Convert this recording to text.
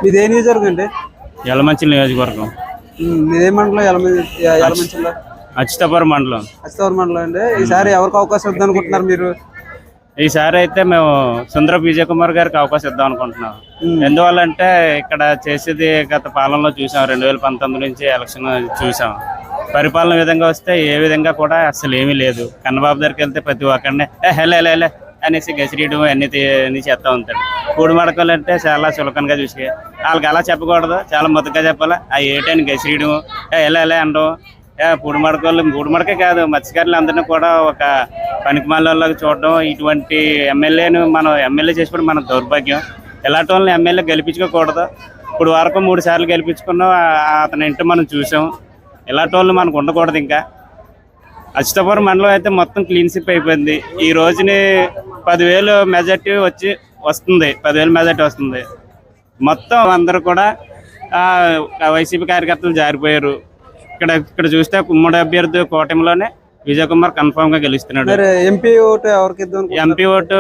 మీది ఏ నియోజకవర్గం అండి? యలమంచిలి నియోజకవర్గం, మీదే మండలం? యలమంచిలో అచ్యుతాపురం మండలం. అస్తవరం మండలం అండి. ఈసారి ఎవరికి అవకాశం ఇద్దాం అనుకుంటున్నారు మీరు? ఈసారి అయితే మేము సుందరపు విజయ్ కుమార్ గారికి అవకాశం ఇద్దాం అనుకుంటున్నాం. ఎందువల్లంటే ఇక్కడ చేసేది గత పాలనలో చూసాం, 2019 నుంచి ఎలక్షన్ చూసాం. పరిపాలన విధంగా వస్తే ఏ విధంగా కూడా అసలు ఏమీ లేదు. కన్నబాబు దగ్గరికి వెళ్తే ప్రతి ఒక్కరిని హెలే అనేసి గసిరీయడం అన్ని చేస్తూ ఉంటాడు. కూడి మడకలు అంటే చాలా చులకనగా చూసి వాళ్ళకి అలా చెప్పకూడదు, చాలా మొదటగా చెప్పాలి. ఆ ఏటని గసిరీయడం, ఎలా అనడం. మూడు మడకే కాదు, మత్స్యకారులు అందరినీ కూడా ఒక పనికిమాలలాగా చూడడం, ఇటువంటి ఎమ్మెల్యేను మనం ఎమ్మెల్యే చేసుకోవడం మన దౌర్భాగ్యం. ఇలాంటి వాళ్ళని ఎమ్మెల్యే గెలిపించుకోకూడదు. ఇప్పుడు వరకు 3 సార్లు గెలిపించుకున్నాం, అతని ఇంటి మనం చూసాం. ఇలాంటి వాళ్ళు మనకు ఉండకూడదు. ఇంకా అచ్యుతాపురం మండలం అయితే మొత్తం క్లీన్ స్వీప్ అయిపోయింది. ఈ రోజుని 10,000 మెజార్టీ వస్తుంది. 10,000 మెజార్టీ వస్తుంది. మొత్తం అందరూ కూడా వైసీపీ కార్యకర్తలు జారిపోయారు. ఇక్కడ చూస్తే ఉమ్మడి అభ్యర్థి కూటమిలోనే విజయ్ కుమార్ కన్ఫామ్ గా గెలుస్తున్నాడు. ఎంపీ ఓటు ఎవరికి ఇద్దాం? MP vote